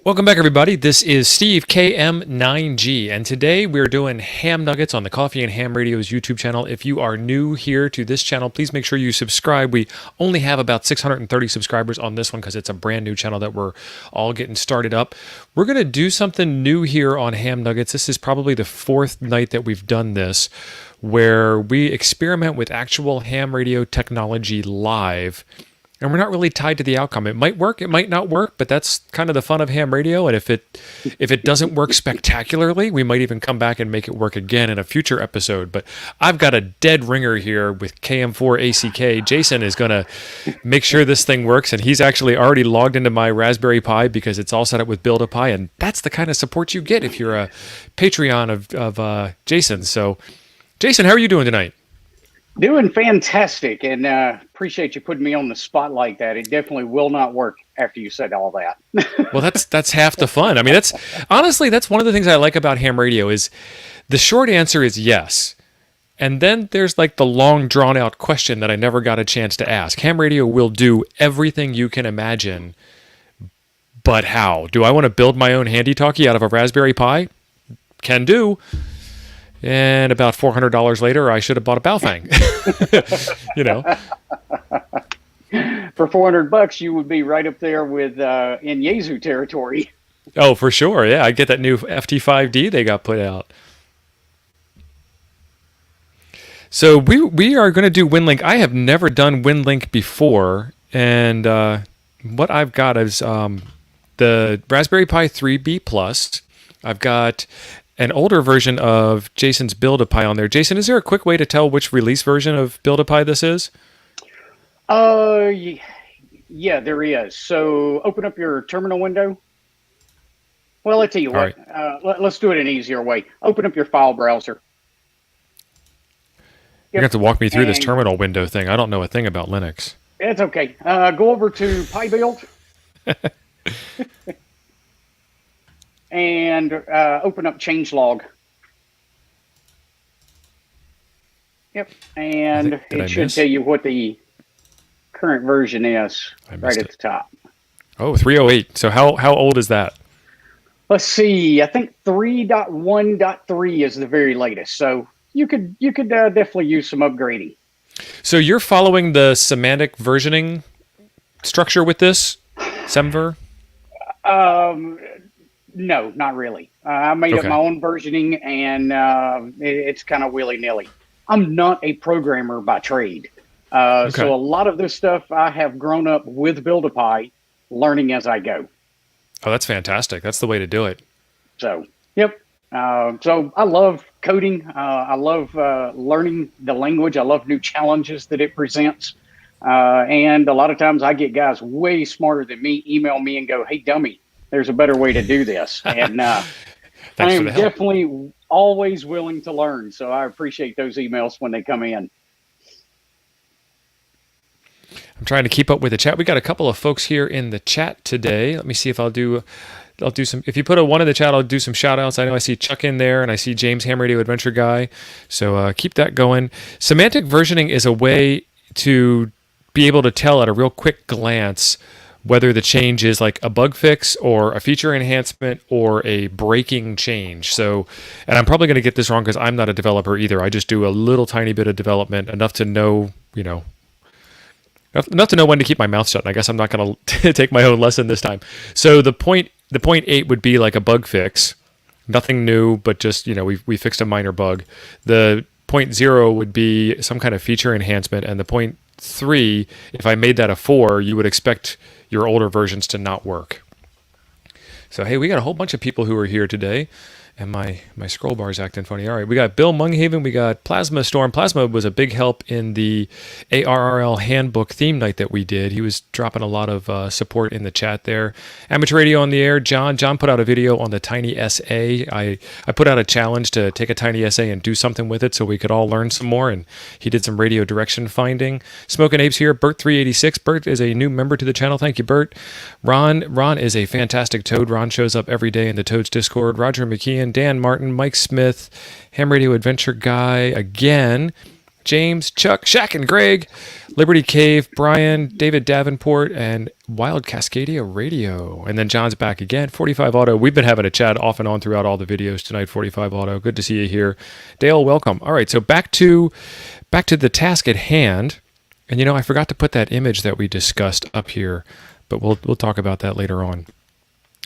Welcome back, everybody. This is Steve, KM9G, and today we're doing ham nuggets on the Coffee and Ham Radio's YouTube channel. If you are new here to this channel, please make sure you subscribe. We only have about 630 subscribers on this one because it's a brand new channel that we're all getting started up. We're going to do something new here on Ham Nuggets. This is probably the fourth night that we've done this, where we experiment with actual ham radio technology live. And we're not really tied to the outcome. It might work, it might not work, but that's kind of the fun of ham radio. And if it doesn't work spectacularly, we might even come back and make it work again in a future episode. But I've got a dead ringer here with KM4ACK. Jason is going to make sure this thing works, and he's actually already logged into my Raspberry Pi because it's all set up with Build-A-Pi, and that's the kind of support you get if you're a Patreon of Jason. So, Jason, how are you doing tonight? Doing fantastic, and appreciate you putting me on the spot like that. It definitely will not work after you said all that. Well, that's half the fun. I mean, that's one of the things I like about ham radio is the short answer is yes. And then there's like the long drawn out question that I never got a chance to ask. Ham radio will do everything you can imagine, but how? Do I want to build my own handy talkie out of a Raspberry Pi? Can do. And about $400 later, I should have bought a Baofeng. You know, for $400, you would be right up there with in Yaesu territory. Oh, for sure. Yeah, I get that new FT5D they got put out. So we are going to do Winlink. I have never done Winlink before, and what I've got is the Raspberry Pi 3B Plus. I've got an older version of Jason's Build-A-Pi on there. Jason, is there a quick way to tell which release version of Build-A-Pi this is? Yeah, there is. So open up your terminal window. Well, I'll tell you what. Right. Let's do it an easier way. Open up your file browser. You're going to have to walk me through this terminal window thing. I don't know a thing about Linux. It's okay. Go over to PyBuild. And open up changelog. Yep, and it should tell you what the current version is right at the top. Oh, 308. So how old is that? Let's see. I think 3.1.3 is the very latest. So you could definitely use some upgrading. So you're following the semantic versioning structure with this, Semver? No, not really. I made up my own versioning, and it's kind of willy-nilly. I'm not a programmer by trade. So a lot of this stuff I have grown up with Build-A-Pi, learning as I go. Oh, that's fantastic. That's the way to do it. So, yep. So I love coding. I love learning the language. I love new challenges that it presents. And a lot of times I get guys way smarter than me email me and go, "Hey, dummy, there's a better way to do this." And I am definitely always willing to learn. So I appreciate those emails when they come in. I'm trying to keep up with the chat. We got a couple of folks here in the chat today. Let me see if I'll do some. If you put a one in the chat, I'll do some shout outs. I know I see Chuck in there, and I see James, Ham Radio Adventure Guy. So keep that going. Semantic versioning is a way to be able to tell at a real quick glance whether the change is like a bug fix or a feature enhancement or a breaking change. So, and I'm probably going to get this wrong because I'm not a developer either. I just do a little tiny bit of development, enough to know, enough to know when to keep my mouth shut. And I guess I'm not going to take my own lesson this time. So the point 8 would be like a bug fix, nothing new, but just, we fixed a minor bug. The point 0 would be some kind of feature enhancement, and the point 3, if I made that a 4, you would expect your older versions to not work. So, hey, we got a whole bunch of people who are here today. And my scroll bar is acting funny. All right, we got Bill Munghaven. We got Plasma Storm. Plasma was a big help in the ARRL handbook theme night that we did. He was dropping a lot of support in the chat there. Amateur Radio on the Air. John put out a video on the Tiny SA. I put out a challenge to take a Tiny SA and do something with it so we could all learn some more, and he did some radio direction finding. Smoking Apes here. Bert386. Bert is a new member to the channel. Thank you, Bert. Ron is a fantastic Toad. Ron shows up every day in the Toads Discord. Roger McKeon. Dan Martin, Mike Smith, Ham Radio Adventure Guy again, James, Chuck, Shaq, and Greg, Liberty Cave, Brian, David Davenport, and Wild Cascadia Radio. And then John's back again. 45 Auto. We've been having a chat off and on throughout all the videos tonight. 45 Auto. Good to see you here. Dale, welcome. All right, so back to the task at hand. And I forgot to put that image that we discussed up here, but we'll talk about that later on.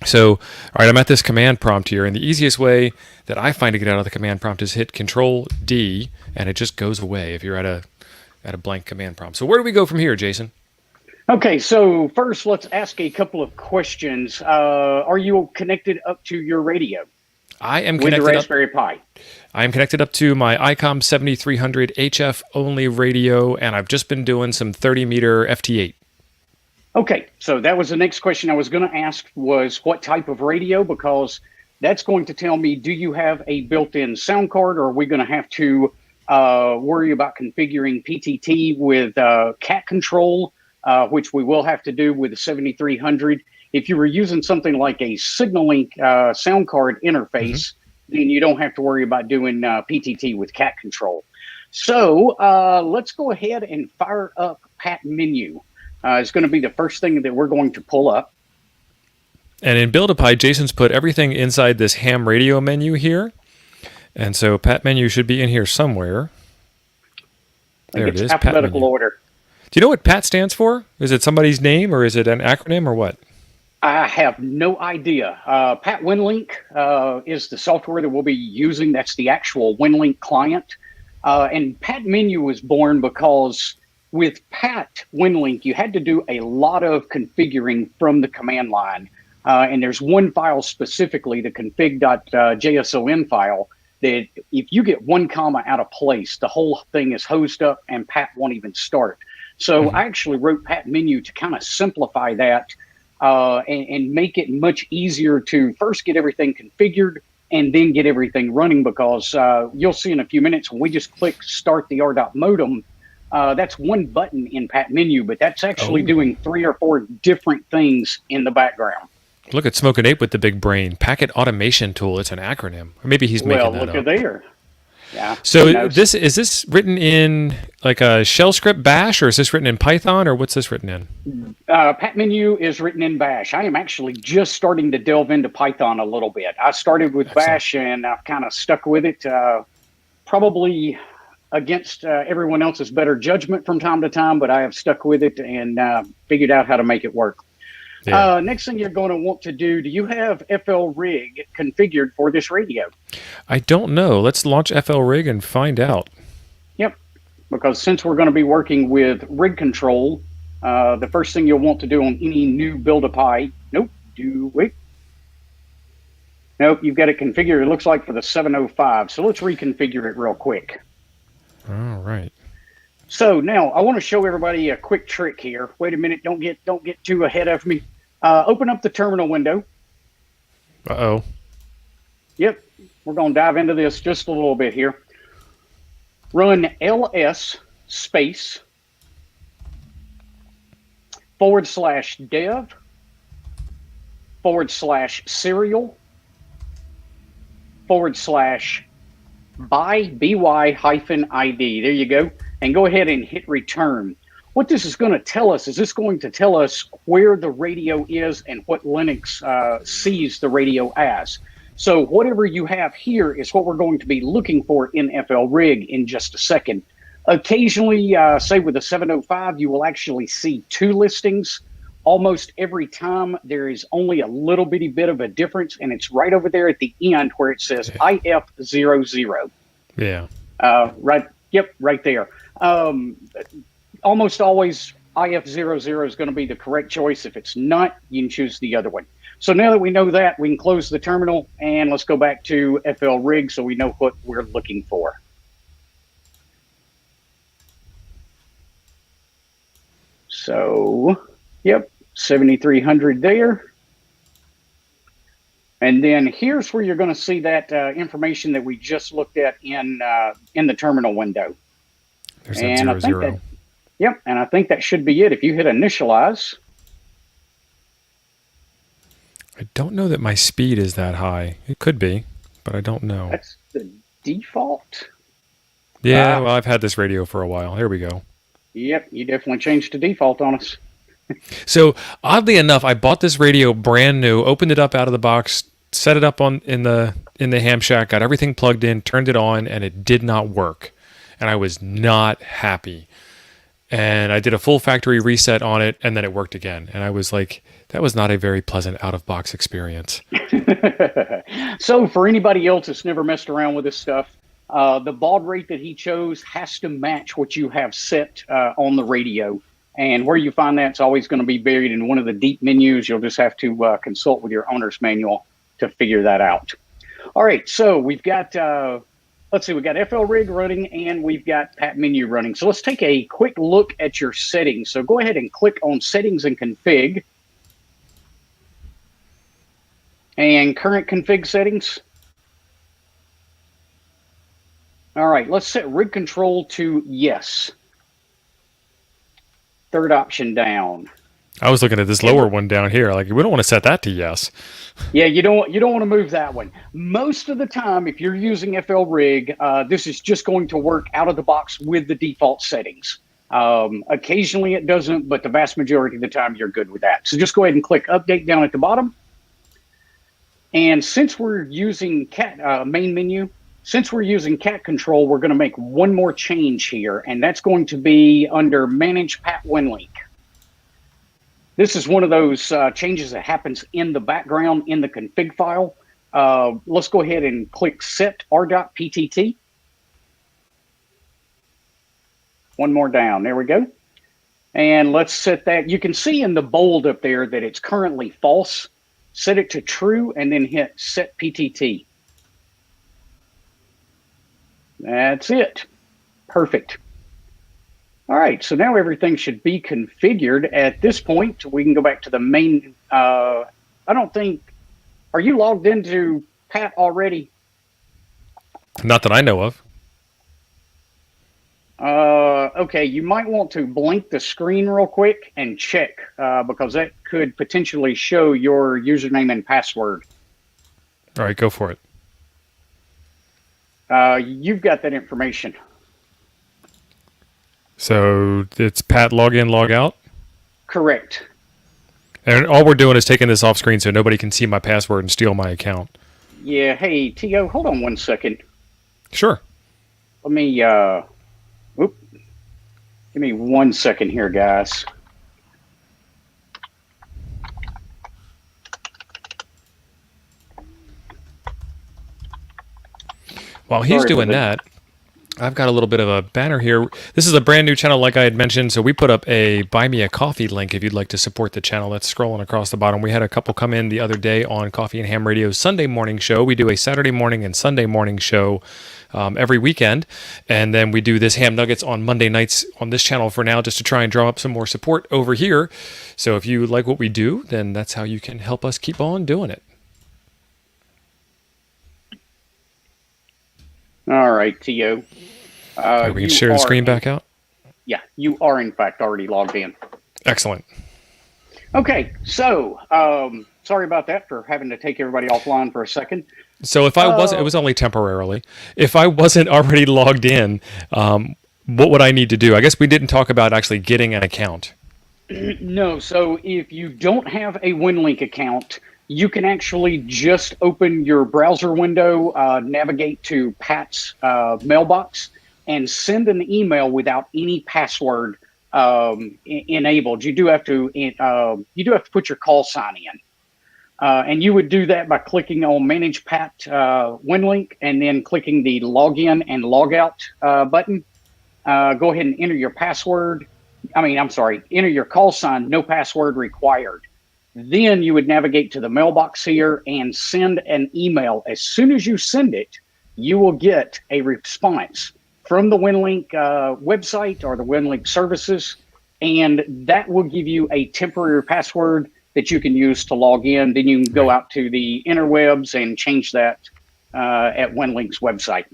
So, all right, I'm at this command prompt here, and the easiest way that I find to get out of the command prompt is hit Control D, and it just goes away if you're at a blank command prompt. So where do we go from here, Jason? Okay, so first let's ask a couple of questions. Are you connected up to your radio? I am connected with the Raspberry Pi. I am connected up to my ICOM 7300 HF only radio, and I've just been doing some 30-meter FT8. Okay, so that was the next question I was going to ask was what type of radio, because that's going to tell me, do you have a built-in sound card, or are we going to have to worry about configuring PTT with cat control, which we will have to do with the 7300. If you were using something like a SignalLink sound card interface, then you don't have to worry about doing PTT with cat control. So let's go ahead and fire up Pat Menu. It's going to be the first thing that we're going to pull up. And in Build-A-Pi, Jason's put everything inside this ham radio menu here. And so Pat Menu should be in here somewhere. There it is. Alphabetical order. Do you know what Pat stands for? Is it somebody's name, or is it an acronym, or what? I have no idea. Pat Winlink is the software that we'll be using. That's the actual Winlink client. And Pat Menu was born because with Pat Winlink, you had to do a lot of configuring from the command line. And there's one file specifically, the config.json file, that if you get one comma out of place, the whole thing is hosed up and Pat won't even start. So I actually wrote Pat Menu to kind of simplify that and make it much easier to first get everything configured and then get everything running, because you'll see in a few minutes when we just click start the RDOT modem, that's one button in Pat Menu, but that's actually doing 3 or 4 different things in the background. Look at Smoking Ape with the big brain. Packet Automation Tool. It's an acronym. Or maybe he's making that up. Well, look at there. Yeah. So is this written in like a shell script bash, or is this written in Python, or what's this written in? Pat Menu is written in bash. I am actually just starting to delve into Python a little bit. I started with bash and I've kind of stuck with it, probably against everyone else's better judgment from time to time, but I have stuck with it and figured out how to make it work. Yeah. Next thing you're going to want to do you have FLRig configured for this radio? I don't know. Let's launch FLRig and find out. Yep, because since we're going to be working with rig control, the first thing you'll want to do on any new Build-A-Pi, nope, you've got it configured, it looks like, for the 705. So let's reconfigure it real quick. All right. So now I want to show everybody a quick trick here. Wait a minute, don't get too ahead of me. Open up the terminal window. Uh-oh. Yep, we're going to dive into this just a little bit here. Run ls space /dev /serial /by There you go. And go ahead and hit return. What this is going to tell us is this going to tell us where the radio is and what Linux sees the radio as. So whatever you have here is what we're going to be looking for in FLRig in just a second. Occasionally, say with the 705, you will actually see 2 listings. Almost every time there is only a little bitty bit of a difference, and it's right over there at the end where it says IF00. Yeah. Right. Yep, right there. Almost always IF00 is going to be the correct choice. If it's not, you can choose the other one. So now that we know that, we can close the terminal and let's go back to FLRig so we know what we're looking for. So, yep, 7300 there. And then here's where you're going to see that information that we just looked at in the terminal window. There's that 00. Yep, and I think that should be it. If you hit initialize. I don't know that my speed is that high. It could be, but I don't know. That's the default. Yeah, well, I've had this radio for a while. Here we go. Yep, you definitely changed the default on us. So oddly enough, I bought this radio brand new, opened it up out of the box, set it up on in the ham shack, got everything plugged in, turned it on, and it did not work. And I was not happy. And I did a full factory reset on it, and then it worked again. And I was like, that was not a very pleasant out-of-box experience. So for anybody else that's never messed around with this stuff, the baud rate that he chose has to match what you have set on the radio. And where you find that's always going to be buried in one of the deep menus. You'll just have to consult with your owner's manual to figure that out. All right, so we've got, let's see, we've got FL Rig running and we've got Pat Menu running. So let's take a quick look at your settings. So go ahead and click on Settings and Config. And current config settings. All right, let's set rig control to yes. Third option down. I was looking at this lower one down here. Like, we don't want to set that to yes. Yeah, you don't want to move that one. Most of the time, if you're using FL Rig, this is just going to work out of the box with the default settings. Occasionally it doesn't, but the vast majority of the time you're good with that. So just go ahead and click Update down at the bottom. And since we're using cat main menu, since we're using cat control, we're going to make one more change here, and that's going to be under Manage Pat Winlink. This is one of those changes that happens in the background in the config file. Let's go ahead and click Set R.PTT. One more down. There we go. And let's set that. You can see in the bold up there that it's currently false. Set it to true and then hit Set PTT. That's it. Perfect. All right, so now everything should be configured. At this point, we can go back to the main. I don't think, are you logged into Pat already? Not that I know of. Okay, you might want to blink the screen real quick and check because that could potentially show your username and password. All right, go for it. You've got that information. So it's Pat log in, log out? Correct. And all we're doing is taking this off screen so nobody can see my password and steal my account. Yeah, hey, T.O., hold on 1 second. Sure. Let me, give me 1 second here, guys. While he's doing that, I've got a little bit of a banner here. This is a brand new channel, like I had mentioned. So we put up a Buy Me a Coffee link if you'd like to support the channel. That's scrolling across the bottom. We had a couple come in the other day on Coffee and Ham Radio's Sunday morning show. We do a Saturday morning and Sunday morning show every weekend. And then we do this Ham Nuggets on Monday nights on this channel for now, just to try and draw up some more support over here. So if you like what we do, then that's how you can help us keep on doing it. All right, T.O. We can share the screen back out? Yeah, you are in fact already logged in. Excellent. Okay, so sorry about that for having to take everybody offline for a second. So if I wasn't, it was only temporarily. If I wasn't already logged in, what would I need to do? I guess we didn't talk about actually getting an account. No, so if you don't have a Winlink account, you can actually just open your browser window, navigate to Pat's mailbox, and send an email without any password enabled. You do have to put your call sign in, and you would do that by clicking on Manage Pat Winlink and then clicking the Login and Logout button. Go ahead and enter your password. Enter your call sign. No password required. Then you would navigate to the mailbox here and send an email. As soon as you send it, you will get a response from the Winlink website or the Winlink services, and that will give you a temporary password that you can use to log in. Then you can go out to the interwebs and change that at Winlink's website.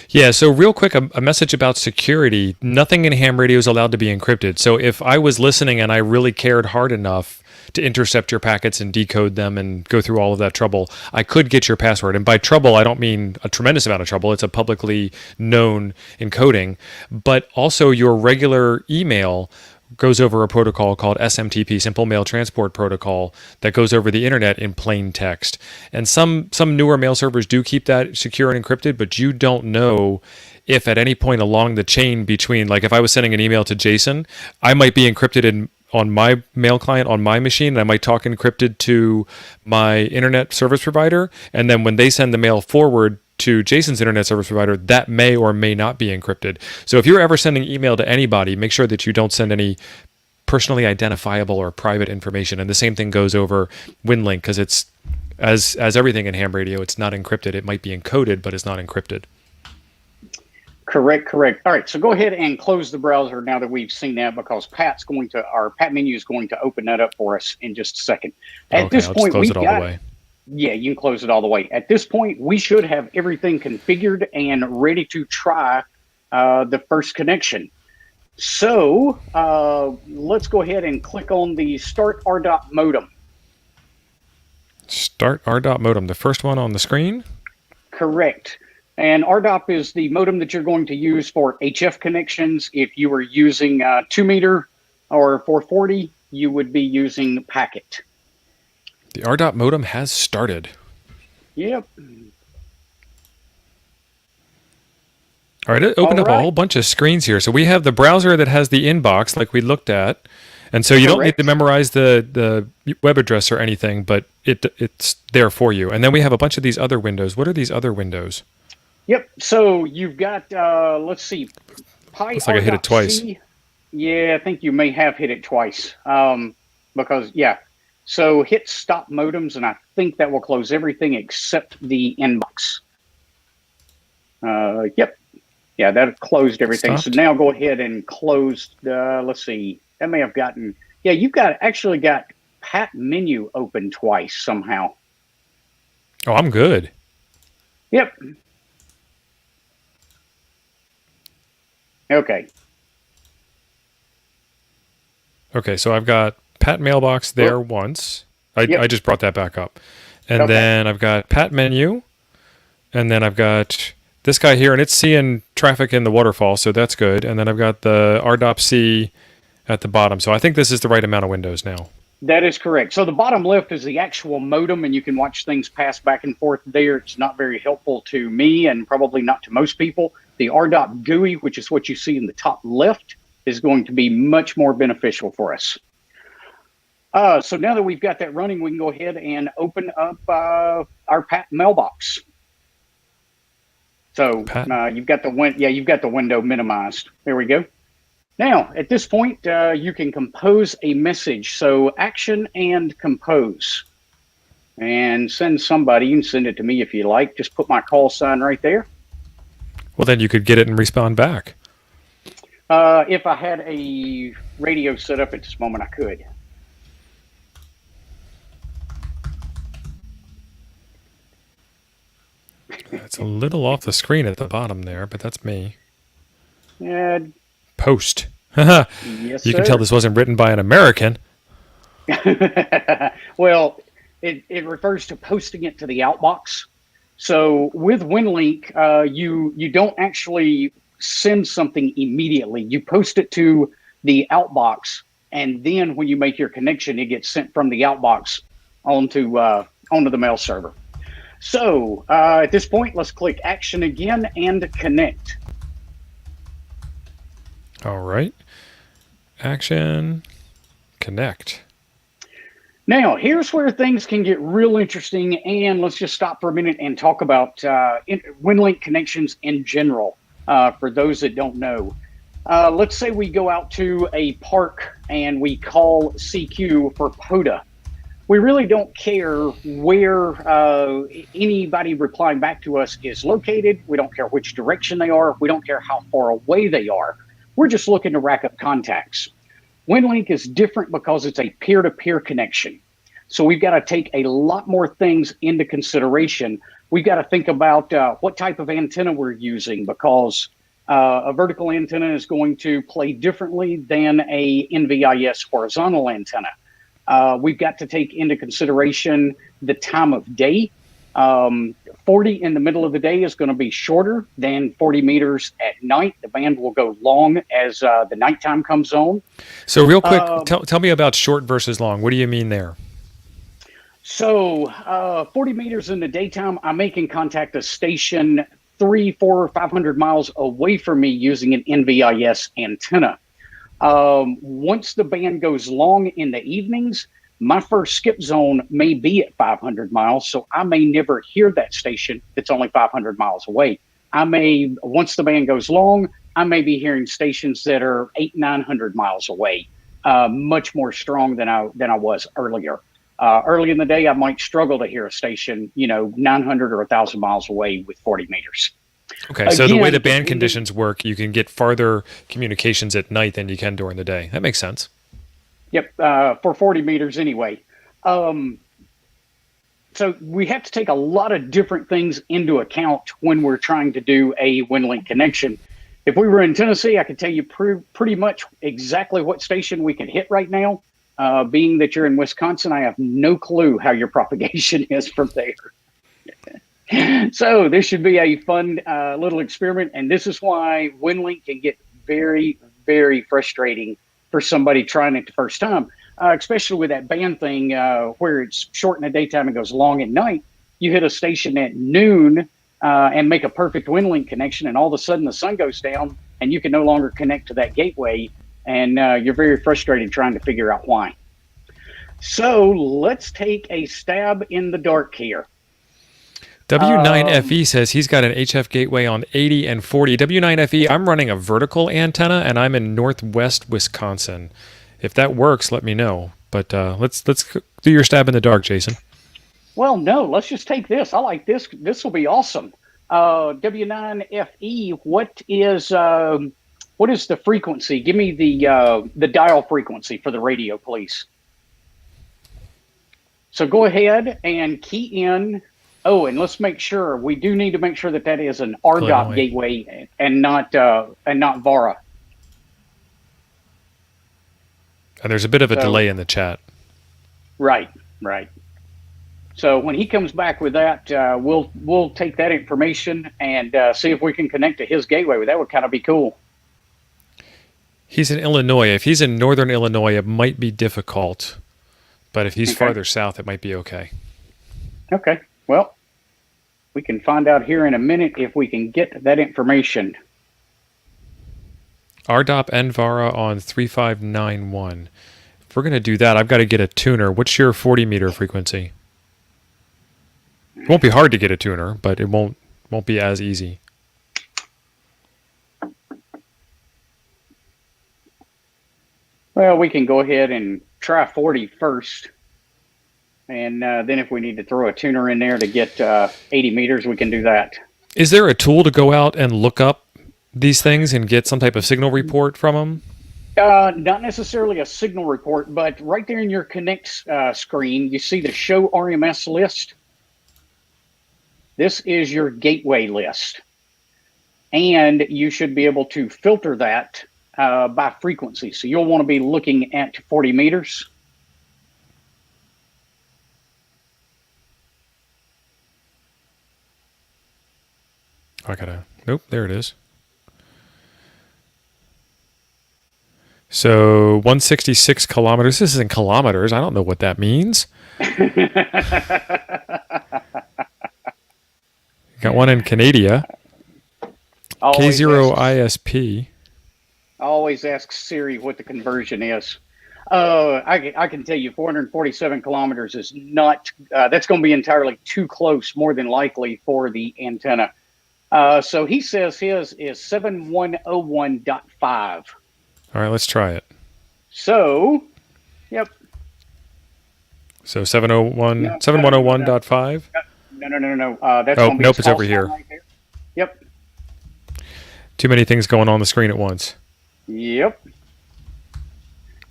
Yeah, so real quick, a message about security. Nothing in ham radio is allowed to be encrypted. So if I was listening and I really cared hard enough to intercept your packets and decode them and go through all of that trouble, I could get your password. And by trouble, I don't mean a tremendous amount of trouble. It's a publicly known encoding, but also your regular email goes over a protocol called SMTP, Simple Mail Transport Protocol, that goes over the internet in plain text. And some newer mail servers do keep that secure and encrypted, but you don't know if at any point along the chain between, like if I was sending an email to Jason, I might be encrypted on my mail client on my machine, and I might talk encrypted to my internet service provider. And then when they send the mail forward to Jason's internet service provider, that may or may not be encrypted. So if you're ever sending email to anybody, make sure that you don't send any personally identifiable or private information. And the same thing goes over Winlink, because it's, as everything in ham radio, it's not encrypted. It might be encoded, but it's not encrypted. Correct. All right, so go ahead and close the browser now that we've seen that, because Pat menu is going to open that up for us in just a second. At this point, close it all the way. Yeah, you can close it all the way. At this point, we should have everything configured and ready to try the first connection. So let's go ahead and click on the Start RDOT modem. Start RDOT modem, the first one on the screen? Correct. And RDOT is the modem that you're going to use for HF connections. If you were using 2 meter or 440, you would be using packet. The RDOT modem has started. Yep. All right, it opened up a whole bunch of screens here. So we have the browser that has the inbox like we looked at. And so you don't need to memorize the web address or anything, but it's there for you. And then we have a bunch of these other windows. What are these other windows? Yep. So you've got, let's see. Looks like I hit it twice. Yeah, I think you may have hit it twice. Because, yeah. So hit stop modems, and I think that will close everything except the inbox. Yep. Yeah, that closed everything. Stopped. So now go ahead and close the, let's see. That may have gotten, yeah, you've actually got Pat menu open twice somehow. Oh, I'm good. Yep. Okay. Okay, so I've got Pat mailbox there once. I just brought that back up. And then I've got Pat menu. And then I've got this guy here, and it's seeing traffic in the waterfall, so that's good. And then I've got the RDOP-C at the bottom. So I think this is the right amount of windows now. That is correct. So the bottom left is the actual modem, and you can watch things pass back and forth there. It's not very helpful to me and probably not to most people. The RDOP GUI, which is what you see in the top left, is going to be much more beneficial for us. So now that we've got that running, we can go ahead and open up our Pat mailbox. So you've got the window minimized. There we go. Now, at this point, you can compose a message. So action and compose. And send somebody. You can send it to me if you like. Just put my call sign right there. Well, then you could get it and respond back. If I had a radio set up at this moment, I could. It's a little off the screen at the bottom there, but that's me. Yeah. Post. Yes, you can tell this wasn't written by an American. Well, it refers to posting it to the outbox. So with Winlink, you don't actually send something immediately. You post it to the outbox, and then when you make your connection, it gets sent from the outbox onto the mail server. So at this point, let's click action again and connect. All right. Action, connect. Now, here's where things can get real interesting, and let's just stop for a minute and talk about Winlink connections in general, for those that don't know. Let's say we go out to a park and we call CQ for POTA. We really don't care where anybody replying back to us is located. We don't care which direction they are. We don't care how far away they are. We're just looking to rack up contacts. Winlink is different because it's a peer-to-peer connection. So we've got to take a lot more things into consideration. We've got to think about what type of antenna we're using, because a vertical antenna is going to play differently than a NVIS horizontal antenna. We've got to take into consideration the time of day. 40 in the middle of the day is going to be shorter than 40 meters at night. The band will go long as the nighttime comes on. So real quick, tell me about short versus long. What do you mean there? So 40 meters in the daytime, I'm making contact a station 300, 400, 500 miles away from me using an NVIS antenna. Once the band goes long in the evenings, my first skip zone may be at 500 miles, so I may never hear that station that's only 500 miles away. Once the band goes long, I may be hearing stations that are 800, 900 miles away, much more strong than I was earlier. Early in the day, I might struggle to hear a station, 900 or 1,000 miles away with 40 meters. Okay, so the way the band conditions work, you can get farther communications at night than you can during the day. That makes sense. Yep, for 40 meters anyway. So we have to take a lot of different things into account when we're trying to do a Winlink connection. If we were in Tennessee, I could tell you pretty much exactly what station we can hit right now. Being that you're in Wisconsin, I have no clue how your propagation is from there. So this should be a fun little experiment, and this is why Winlink can get very, very frustrating for somebody trying it the first time, especially with that band thing where it's short in the daytime and goes long at night. You hit a station at noon and make a perfect Winlink connection, and all of a sudden the sun goes down and you can no longer connect to that gateway, and you're very frustrated trying to figure out why. So let's take a stab in the dark here. W9FE says he's got an HF gateway on 80 and 40. W9FE, I'm running a vertical antenna, and I'm in northwest Wisconsin. If that works, let me know. But let's do your stab in the dark, Jason. Well, no, let's just take this. I like this. This will be awesome. W9FE, what is the frequency? Give me the dial frequency for the radio, please. So go ahead and key in. Oh, and let's make sure, we do need to make sure that is an RDOT gateway and not VARA. And there's a bit of a delay in the chat. Right. So when he comes back with that, we'll take that information and see if we can connect to his gateway. That would kind of be cool. He's in Illinois. If he's in northern Illinois, it might be difficult. But if he's farther south, it might be okay. Okay. Well, we can find out here in a minute if we can get that information. RDOP and VARA on 3591. If we're going to do that, I've got to get a tuner. What's your 40 meter frequency? It won't be hard to get a tuner, but it won't be as easy. Well, we can go ahead and try 40 first. And then if we need to throw a tuner in there to get 80 meters, we can do that. Is there a tool to go out and look up these things and get some type of signal report from them? Not necessarily a signal report, but right there in your Connect screen, you see the Show RMS list. This is your gateway list. And you should be able to filter that by frequency. So you'll want to be looking at 40 meters. Nope, there it is. So 166 kilometers. This is in kilometers. I don't know what that means. Got one in Canada. K0 ISP. Always ask Siri what the conversion is. I can tell you 447 kilometers is not, that's going to be entirely too close, more than likely, for the antenna. So he says his is 7101.5. All right, let's try it. So, yep. So 7101.5? No. That's nope, it's over here. Right there. Yep. Too many things going on the screen at once. Yep.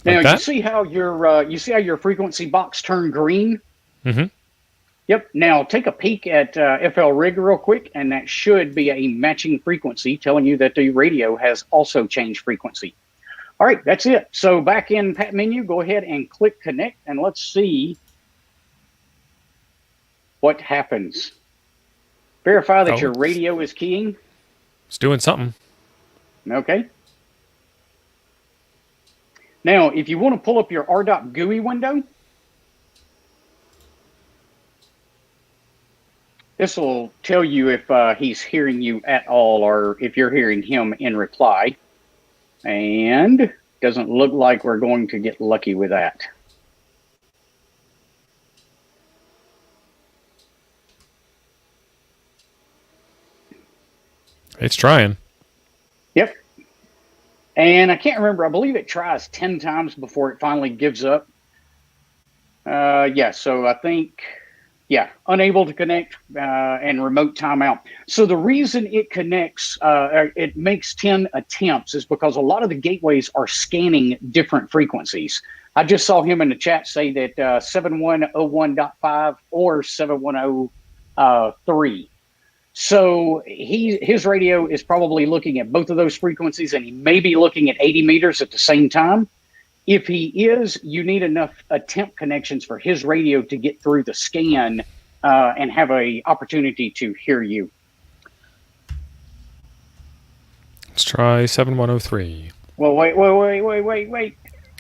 Like now you see how your frequency box turned green? Mm-hmm. Yep. Now take a peek at FL Rig real quick, and that should be a matching frequency telling you that the radio has also changed frequency. All right, that's it. So back in Pat menu, go ahead and click connect, and let's see what happens. Verify that your radio is keying. It's doing something. Okay. Now, if you want to pull up your RDOT GUI window, this will tell you if he's hearing you at all or if you're hearing him in reply. And doesn't look like we're going to get lucky with that. It's trying. Yep. And I can't remember. I believe it tries 10 times before it finally gives up. Yeah, so I think, yeah, unable to connect and remote timeout. So the reason it connects, it makes 10 attempts is because a lot of the gateways are scanning different frequencies. I just saw him in the chat say that 7101.5 or 7103. So his radio is probably looking at both of those frequencies, and he may be looking at 80 meters at the same time. If he is, you need enough attempt connections for his radio to get through the scan and have an opportunity to hear you. Let's try 7103. Well, wait.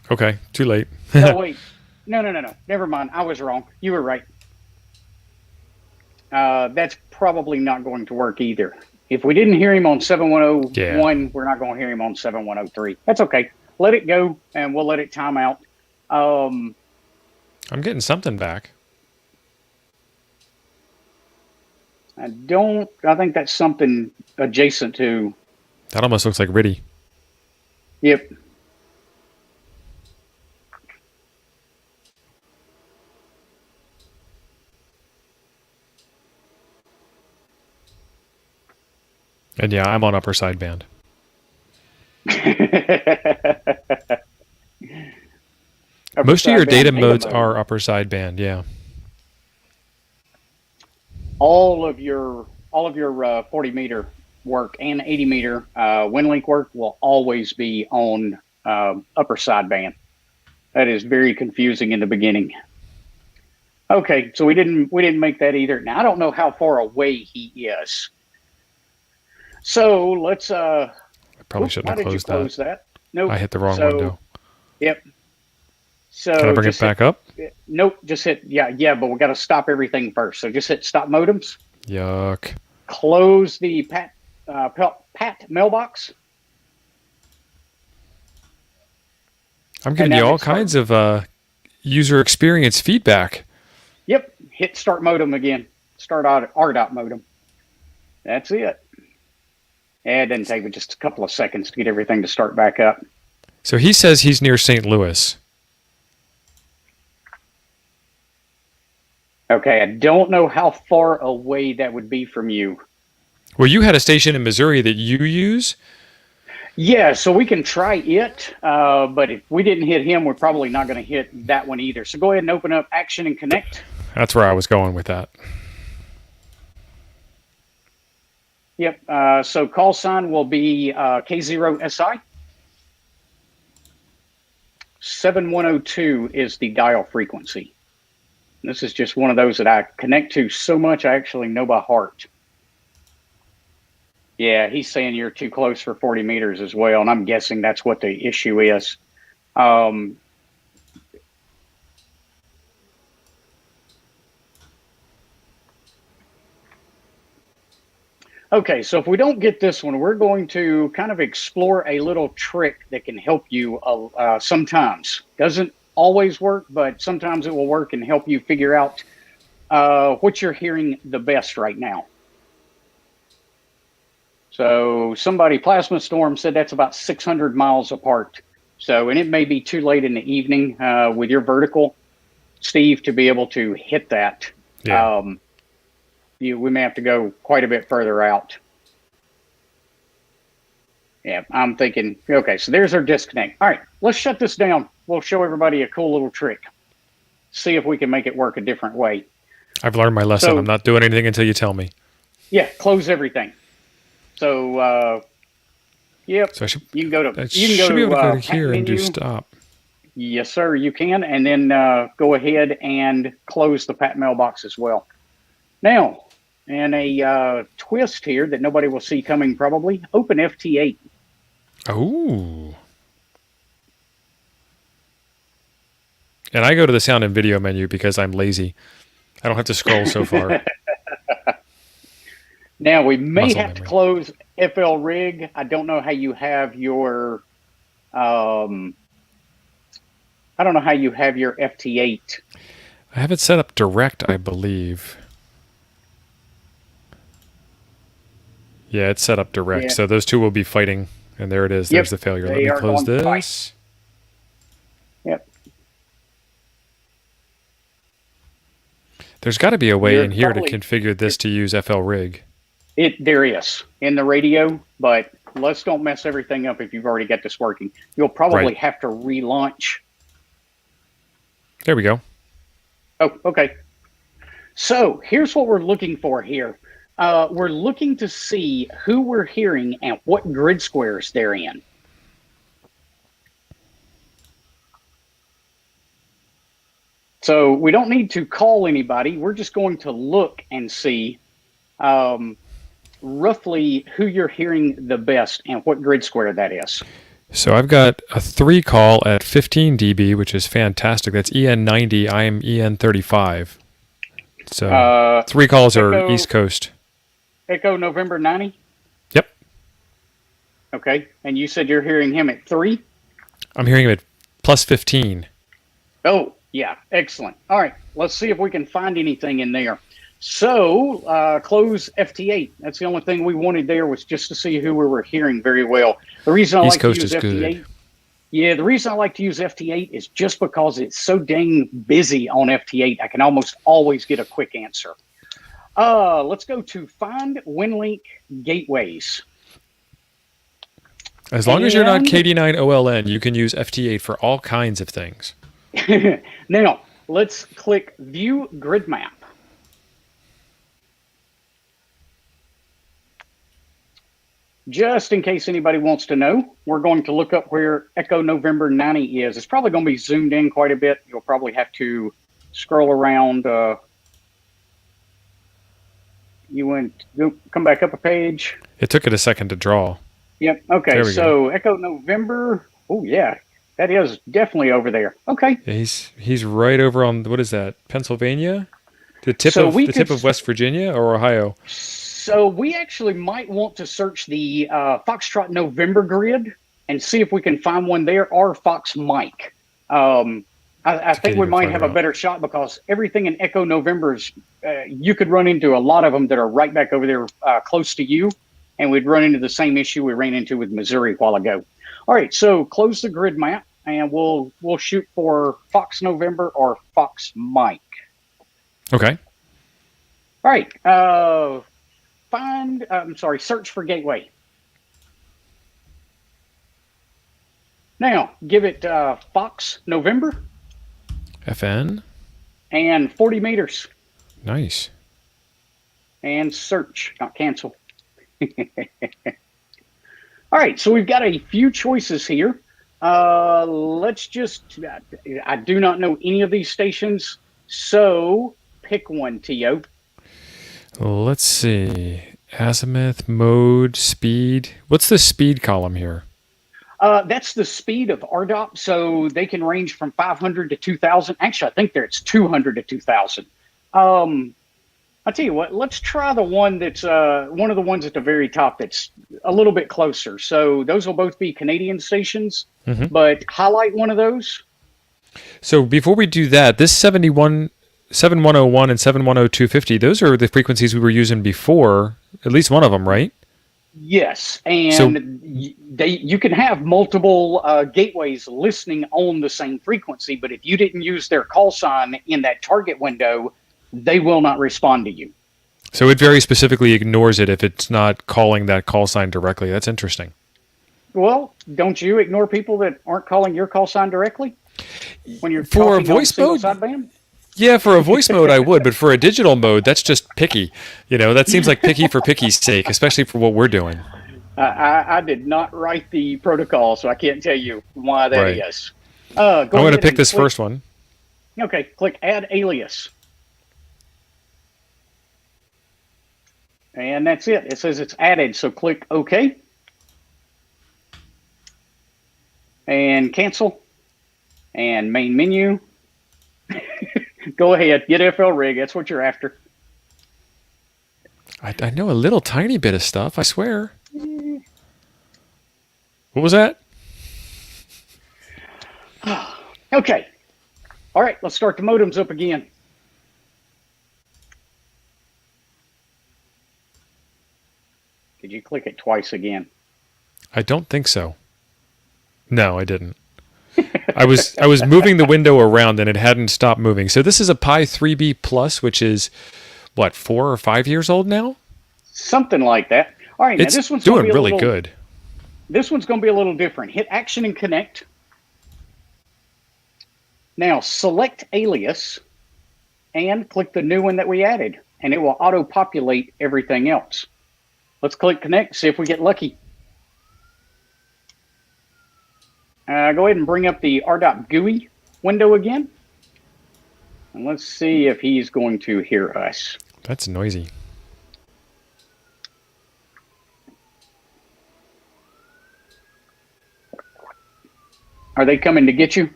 Okay, too late. No, wait. No. Never mind. I was wrong. You were right. That's probably not going to work either. If we didn't hear him on 7101, we're not going to hear him on 7103. That's okay. Let it go, and we'll let it time out. I'm getting something back. I think that's something adjacent to. That almost looks like RTTY. Yep. And yeah, I'm on upper sideband. Most of your data modes are upper sideband, yeah. All of your 40 meter work and 80 meter Winlink work will always be on upper sideband. That is very confusing in the beginning. Okay, so we didn't make that either. Now I don't know how far away he is. So let's I probably shouldn't have closed that. Nope. I hit the wrong window. Yep. So can I bring it back up? Nope. Just hit yeah, but we got to stop everything first. So just hit stop modems. Yuck. Close the Pat mailbox. I'm getting you all kinds of user experience feedback. Yep. Hit start modem again. Start RDOT modem. That's it. Yeah, it didn't take but just a couple of seconds to get everything to start back up. So he says he's near St. Louis. Okay, I don't know how far away that would be from you. Well, you had a station in Missouri that you use? Yeah, so we can try it, but if we didn't hit him, we're probably not going to hit that one either. So go ahead and open up Action and Connect. That's where I was going with that. Yep, so call sign will be K0SI. 7102 is the dial frequency. This is just one of those that I connect to so much I actually know by heart. Yeah, he's saying you're too close for 40 meters as well, and I'm guessing that's what the issue is. Okay, so if we don't get this one, we're going to kind of explore a little trick that can help you sometimes. Doesn't always work, but sometimes it will work and help you figure out what you're hearing the best right now. So somebody, Plasma Storm, said that's about 600 miles apart. So, and it may be too late in the evening with your vertical, Steve, to be able to hit that. Yeah. We may have to go quite a bit further out. Yeah, I'm thinking, okay, so there's our disconnect. All right, let's shut this down. We'll show everybody a cool little trick. See if we can make it work a different way. I've learned my lesson. So, I'm not doing anything until you tell me. Yeah, close everything. So Yep. So You can go to be able to go to pack here and do menu. stop. Yes, sir. You can, and then go ahead and close the pat mailbox as well. Now, in a twist here that nobody will see coming probably, open FT8. Oh. And I go to the sound and video menu because I'm lazy. I don't have to scroll so far. Now, we may Muscle have to memory. close FL Rig. I don't know how you have your, I don't know how you have your FT8. I have it set up direct, I believe. Yeah, it's set up direct. Yeah. So those two will be fighting. And there it is. Yep, There's the failure. Let they me are close going to fight. this. Yep. There's got to be a way You're in here probably- to configure this to use FL Rig. There is in the radio, but let's don't mess everything up if you've already got this working. You'll probably Right. have to relaunch. There we go. Oh, okay. So here's what we're looking for here. We're looking to see who we're hearing and what grid squares they're in. So we don't need to call anybody. We're just going to look and see roughly who you're hearing the best and what grid square that is. So I've got a 3 call at 15 dB, which is fantastic. That's EN90. I am EN35. So 3 calls are Echo- East Coast. Echo November 90? Yep. Okay. And you said you're hearing him at 3? I'm hearing him at plus 15. Oh, yeah. Excellent. All right. Let's see if we can find anything in there. So close FT8. That's the only thing we wanted there was just to see who we were hearing very well. The reason I East like Coast to use is FT8. good. Yeah, the reason I like to use FT8 is just because it's so dang busy on FT8. I can almost always get a quick answer. Let's go to find Winlink gateways. As long as you're not And- KD9 OLN, you can use FT8 for all kinds of things. Now, let's click View Grid Map. Just in case anybody wants to know, we're going to look up where Echo November 90 is. It's probably going to be zoomed in quite a bit. You'll probably have to scroll around. You'll come back up a page. It took it a second to draw. Yep. Okay. There we So Echo November. Oh yeah, that is definitely over there. Okay. Yeah, he's right over on, what is that, Pennsylvania? The tip So of we the tip could- of West Virginia or Ohio? So we actually might want to search the Foxtrot November grid and see if we can find one there, or Fox Mike. I think we even might have a farther out. better shot because everything in Echo November's, you could run into a lot of them that are right back over there close to you, and we'd run into the same issue we ran into with Missouri a while ago. All right, so close the grid map, and we'll shoot for Fox November or Fox Mike. Okay. All right, search for gateway. Now, give it Fox November FN. and 40 meters. Nice. And search, not cancel. All right, so we've got a few choices here. Let's just, I do not know any of these stations, so pick one, Tio. Let's see. Azimuth, mode, speed. What's the speed column here? That's the speed of RDOP, so they can range from 500 to 2,000. Actually, I think it's 200 to 2,000. I'll tell you what, let's try the one that's one of the ones at the very top that's a little bit closer. So those will both be Canadian stations, but highlight one of those. So before we do that, this 7101 and 710250, those are the frequencies we were using before, at least one of them, right? Yes, and you can have multiple gateways listening on the same frequency, but if you didn't use their call sign in that target window, they will not respond to you. So it very specifically ignores it if it's not calling that call sign directly. That's interesting. Well, don't you ignore people that aren't calling your call sign directly when you're For a talking on voice single mode? sideband? Yeah, for a voice mode I would, but for a digital mode, that's just picky. You know, that seems like picky for picky's sake, especially for what we're doing. I did not write the protocol, so I can't tell you why that Right. is. I'm going to pick this first one. Okay, click Add Alias. And that's it. It says it's added, so click OK. And cancel. And main menu. Go ahead, get FL Rig. That's what you're after. I know a little tiny bit of stuff, I swear. What was that? Okay. All right, let's start the modems up again. Did you click it twice again? I don't think so. No, I didn't. I was moving the window around and it hadn't stopped moving. So this is a Pi 3B Plus, which is what, 4 or 5 years old now? Something like that. All right, it's now this one's doing really good. This one's going to be a little different. Hit Action and Connect. Now select Alias and click the new one that we added, and it will auto-populate everything else. Let's click Connect, see if we get lucky. Go ahead and bring up the R.GUI window again. And let's see if he's going to hear us. That's noisy. Are they coming to get you?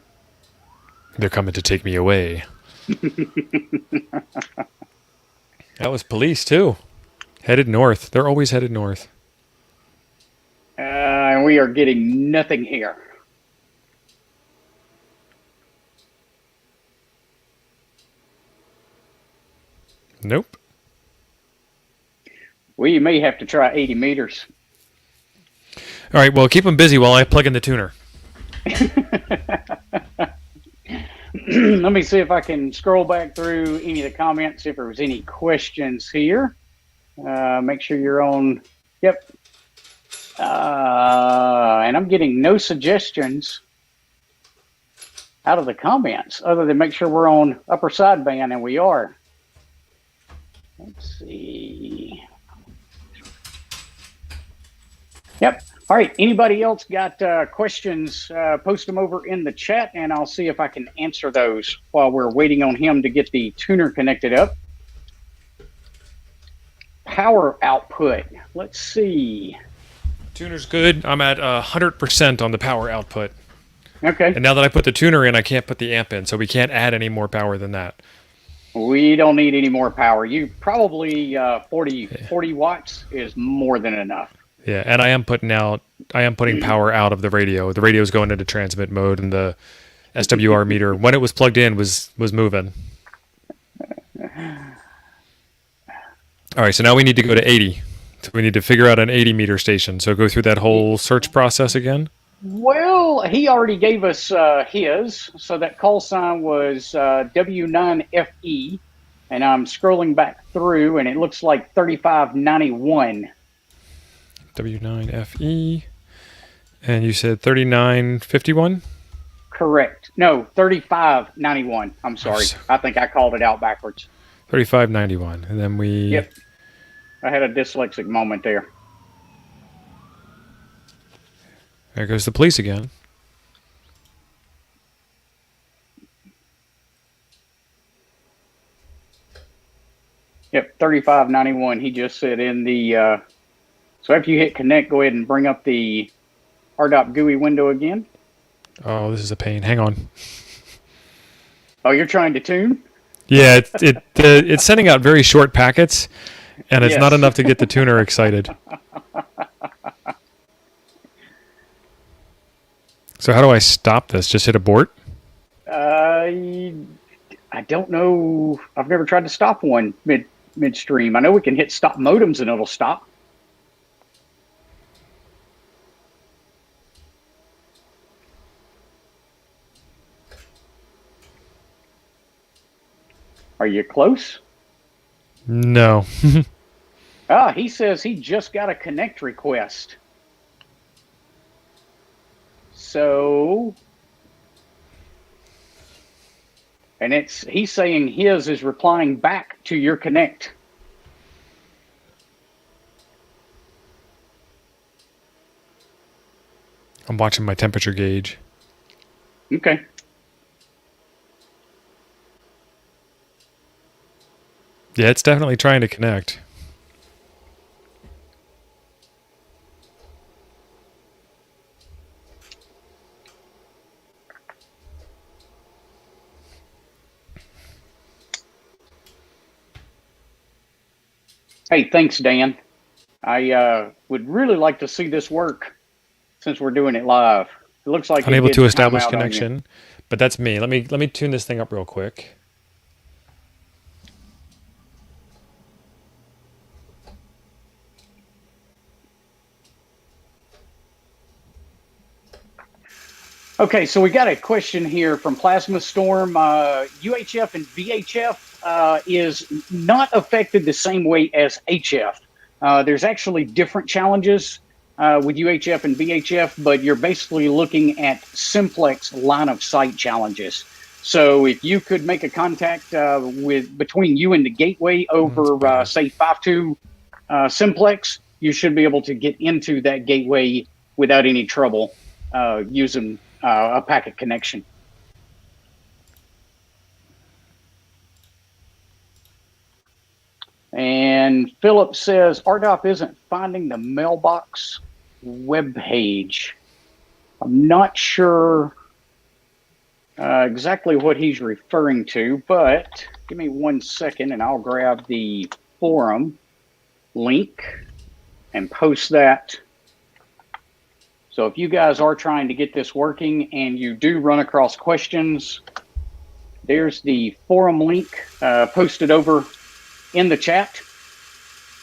They're coming to take me away. That was police, too. Headed north. They're always headed north. And we are getting nothing here. Nope. We may have to try 80 meters. All right, well, keep them busy while I plug in the tuner. Let me see if I can scroll back through any of the comments, if there was any questions here. Make sure you're on. Yep. And I'm getting no suggestions out of the comments other than make sure we're on upper sideband, and we are. Let's see. Yep. All right. Anybody else got questions? Post them over in the chat, and I'll see if I can answer those while we're waiting on him to get the tuner connected up. Power output. Let's see. Tuner's good. I'm at 100% on the power output. Okay. And now that I put the tuner in, I can't put the amp in, so we can't add any more power than that. We don't need any more power. You probably 40 watts is more than enough. Yeah, and I am putting power out of the radio. The radio's going into transmit mode, and the SWR meter, when it was plugged in, was moving. All right, so now we need to go to 80. So we need to figure out an 80 meter station. So go through that whole search process again. Well, he already gave us his. So that call sign was W9FE. And I'm scrolling back through, and it looks like 3591. W9FE. And you said 3951? Correct. No, 3591. I'm sorry. I think I called it out backwards. 3591. And then we... Yep. I had a dyslexic moment there. There goes the police again. Yep, 3591. He just said in the... So after you hit connect, go ahead and bring up the R.GUI window again. Oh, this is a pain. Hang on. Oh, you're trying to tune? Yeah, it's sending out very short packets, and it's not enough to get the tuner excited. So how do I stop this? Just hit abort? I don't know. I've never tried to stop one midstream. I know we can hit stop modems and it'll stop. Are you close? No. He says he just got a connect request. So, and he's saying his is replying back to your connect. I'm watching my temperature gauge. Okay. Yeah, it's definitely trying to connect. Hey, thanks, Dan. I would really like to see this work since we're doing it live. It looks like it Unable did to time establish out on you. connection, but that's me. Let me tune this thing up real quick. Okay, so we got a question here from Plasma Storm. UHF and VHF is not affected the same way as HF. There's actually different challenges with UHF and VHF, but you're basically looking at simplex line of sight challenges. So if you could make a contact between you and the gateway over, say, 5.2 simplex, you should be able to get into that gateway without any trouble using a packet connection. And Philip says RDOF isn't finding the mailbox web page. I'm not sure exactly what he's referring to, but give me 1 second and I'll grab the forum link and post that. So if you guys are trying to get this working and you do run across questions, there's the forum link posted over in the chat.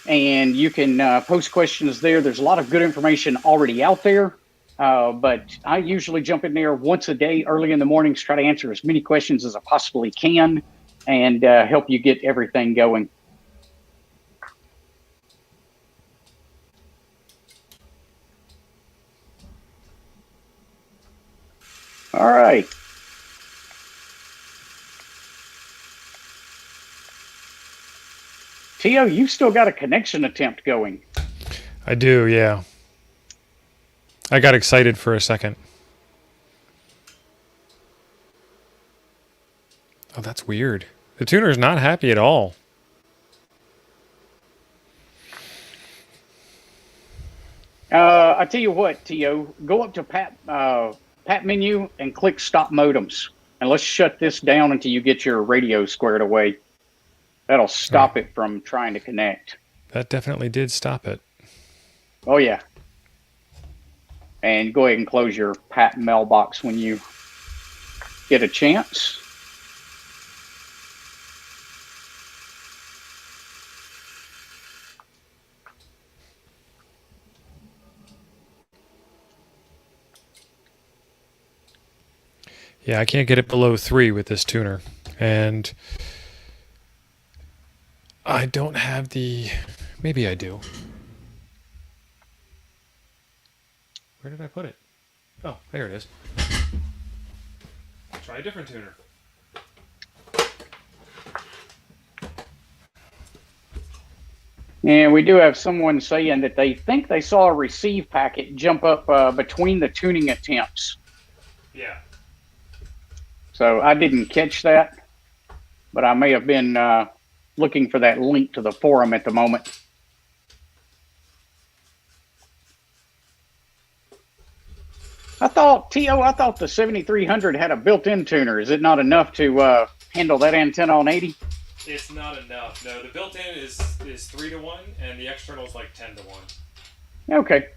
And you can post questions there. There's a lot of good information already out there. But I usually jump in there once a day early in the mornings, try to answer as many questions as I possibly can and help you get everything going. All right. Tio, you've still got a connection attempt going. I do, yeah. I got excited for a second. Oh, that's weird. The tuner's not happy at all. I tell you what, Tio, go up to Pat menu and click Stop Modems. And let's shut this down until you get your radio squared away. That'll stop it from trying to connect. That definitely did stop it. Oh, yeah. And go ahead and close your Pat mailbox when you get a chance. Yeah, I can't get it below 3 with this tuner. And I don't have the... Maybe I do. Where did I put it? Oh, there it is. Try a different tuner. And we do have someone saying that they think they saw a receive packet jump up between the tuning attempts. Yeah. So I didn't catch that, but I may have been looking for that link to the forum at the moment. I thought the 7300 had a built-in tuner. Is it not enough to handle that antenna on 80? It's not enough. No, the built-in is 3-to-1, and the external is like 10-to-1. Okay.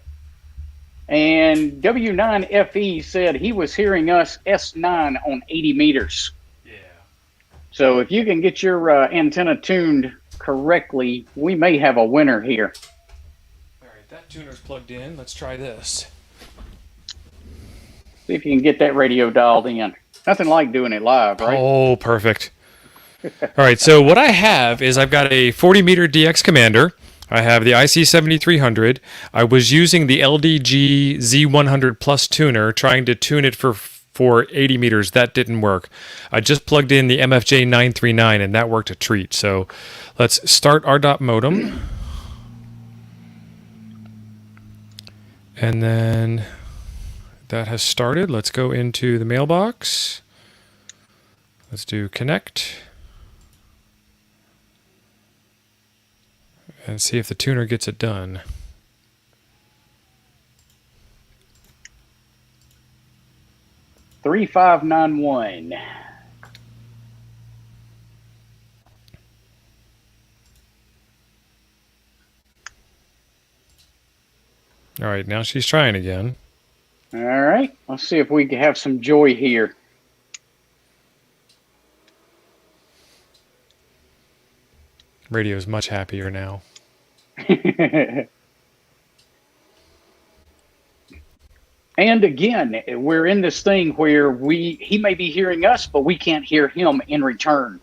And W9FE said he was hearing us S9 on 80 meters. Yeah. So if you can get your antenna tuned correctly, we may have a winner here. All right, that tuner's plugged in. Let's try this. See if you can get that radio dialed in. Nothing like doing it live, right? Oh, perfect. All right, so what I have is I've got a 40-meter DX commander. I have the IC7300. I was using the LDG Z100 Plus tuner, trying to tune it for 80 meters. That didn't work. I just plugged in the MFJ 939, and that worked a treat. So let's start our dot modem. And then that has started. Let's go into the mailbox. Let's do connect. And see if the tuner gets it done. $3,591. All right, now she's trying again. All right, let's see if we can have some joy here. Radio is much happier now. And again, we're in this thing where he may be hearing us, but we can't hear him in return.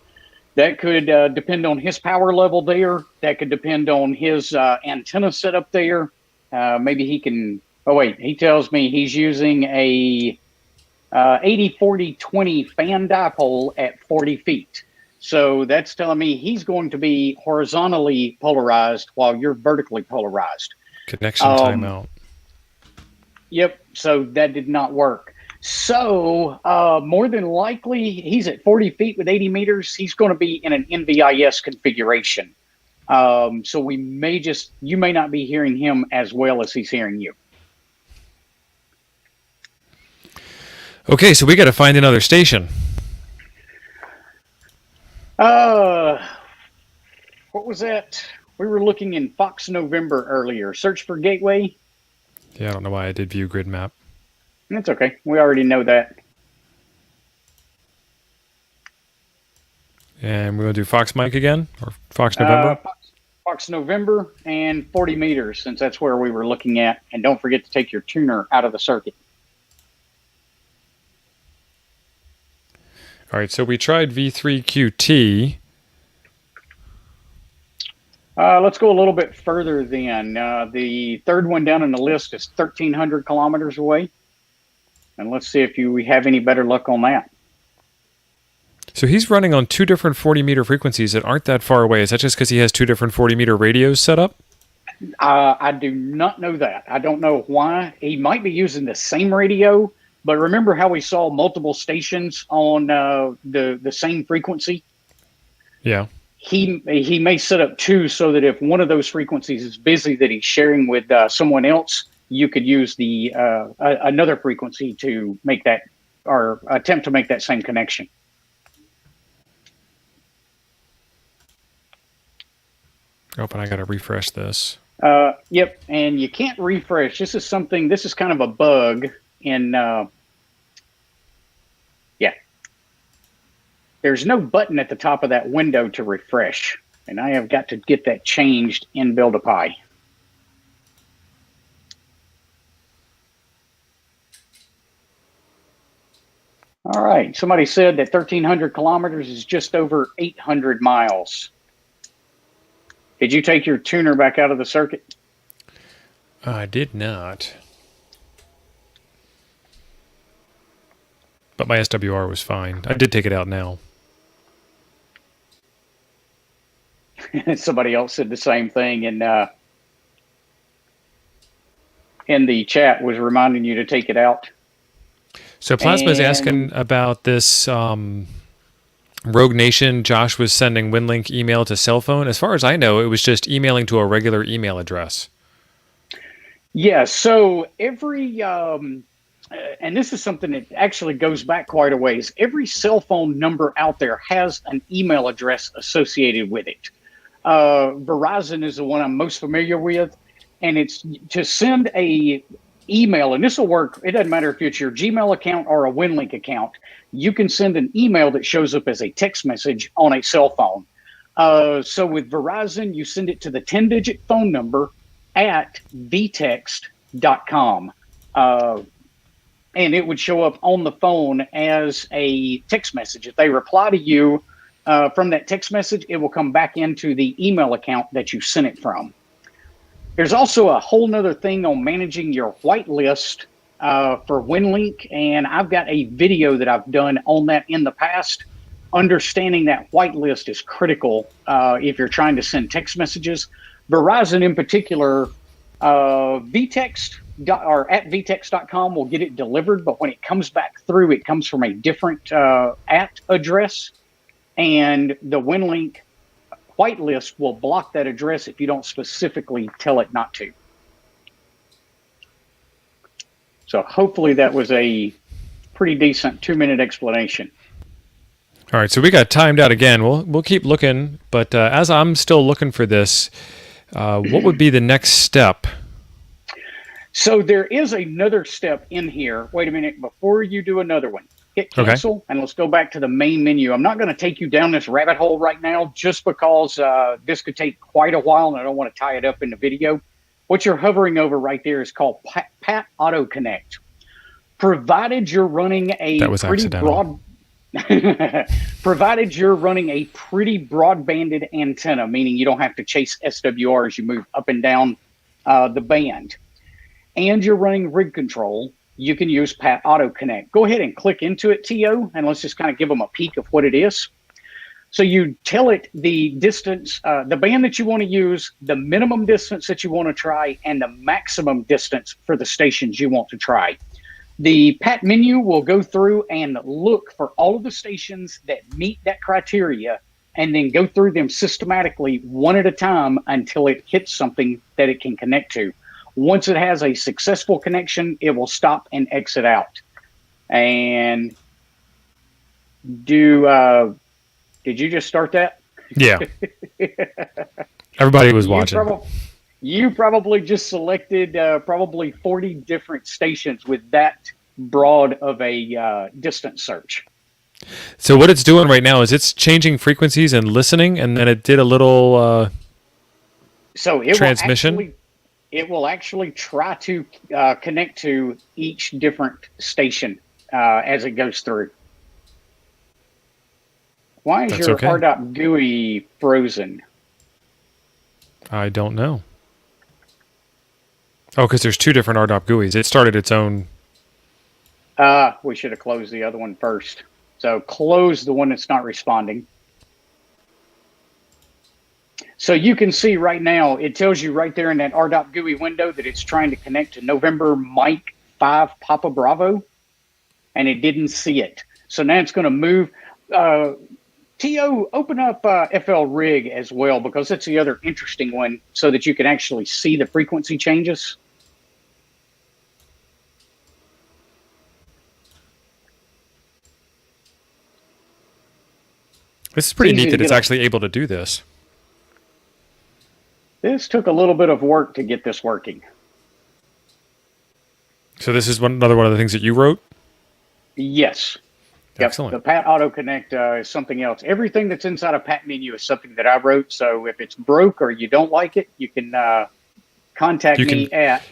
That could depend on his power level there. That could depend on his antenna setup there. Maybe he can. Oh wait, he tells me he's using a 80-40-20 fan dipole at 40 feet. So that's telling me he's going to be horizontally polarized while you're vertically polarized. Connection timeout. Yep. So that did not work. So more than likely, he's at 40 feet with 80 meters. He's going to be in an NVIS configuration. So you may not be hearing him as well as he's hearing you. Okay, so we got to find another station. What was that? We were looking in Fox November earlier. Search for gateway. Yeah, I don't know why I did view grid map. That's okay. We already know that. And we're going to do Fox Mike again, or Fox November? Fox November and 40 meters, since that's where we were looking at. And don't forget to take your tuner out of the circuit. All right, so we tried V3QT. Let's go a little bit further then. The third one down in the list is 1,300 kilometers away. And let's see if we have any better luck on that. So he's running on two different 40-meter frequencies that aren't that far away. Is that just because he has two different 40-meter radios set up? I do not know that. I don't know why. He might be using the same radio, but remember how we saw multiple stations on the same frequency? Yeah. He may set up two so that if one of those frequencies is busy that he's sharing with someone else, you could use the another frequency to make that, or attempt to make that same connection. Oh, but I got to refresh this. Yep, and you can't refresh. This is kind of a bug in, yeah. There's no button at the top of that window to refresh, and I have got to get that changed in Build-A-Py. All right, somebody said that 1,300 kilometers is just over 800 miles. Did you take your tuner back out of the circuit? I did not. But my SWR was fine. I did take it out now. Somebody else said the same thing, and in the chat was reminding you to take it out. So Plasma is asking about this Rogue Nation. Josh was sending Winlink email to cell phone. As far as I know, it was just emailing to a regular email address. Yeah, so every, and this is something that actually goes back quite a ways. Every cell phone number out there has an email address associated with it. Verizon is the one I'm most familiar with, and it's to send a email, and this will work. It doesn't matter if it's your Gmail account or a Winlink account. You can send an email that shows up as a text message on a cell phone. So with Verizon, you send it to the 10-digit phone number at vtext.com. And it would show up on the phone as a text message. If they reply to you from that text message, it will come back into the email account that you sent it from. There's also a whole nother thing on managing your whitelist for Winlink, and I've got a video that I've done on that in the past. Understanding that whitelist is critical if you're trying to send text messages. Verizon in particular, vtext or at vtex.com will get it delivered, but when it comes back through, it comes from a different at address, and the Winlink whitelist will block that address if you don't specifically tell it not to. So hopefully that was a pretty decent 2-minute explanation. All right, so we got timed out again. We'll keep looking, but as I'm still looking for this, what would be the next step? So there is another step in here. Wait a minute, before you do another one, hit cancel, and let's go back to the main menu. I'm not going to take you down this rabbit hole right now, just because this could take quite a while, and I don't want to tie it up in the video. What you're hovering over right there is called Pat Auto Connect. Provided you're running a provided you're running a pretty broad-banded antenna, meaning you don't have to chase SWR as you move up and down the band, and you're running rig control, you can use Pat Auto Connect. Go ahead and click into it, TO, and let's just kind of give them a peek of what it is. So you tell it the distance, the band that you want to use, the minimum distance that you want to try, and the maximum distance for the stations you want to try. The PAT menu will go through and look for all of the stations that meet that criteria, and then go through them systematically one at a time until it hits something that it can connect to. Once it has a successful connection, it will stop and exit out. And did you just start that? Yeah. Everybody was watching. You probably just selected probably 40 different stations with that broad of a distance search. So what it's doing right now is it's changing frequencies and listening, and then it did a little transmission. It will actually try to connect to each different station as it goes through. Why is your RDOT GUI frozen? I don't know. Oh, because there's two different RDOT GUIs. It started its own. We should have closed the other one first. So close the one that's not responding. So you can see right now, it tells you right there in that RDOT GUI window that it's trying to connect to November Mike 5 Papa Bravo, and it didn't see it. So now it's going to move. TO, open up FL Rig as well, because that's the other interesting one, so that you can actually see the frequency changes. This is pretty neat that it's actually able to do this. This took a little bit of work to get this working. So this is another one of the things that you wrote? Yes. Excellent. Yep. The Pat Auto Connect is something else. Everything that's inside of Pat menu is something that I wrote. So if it's broke or you don't like it, you can contact me at...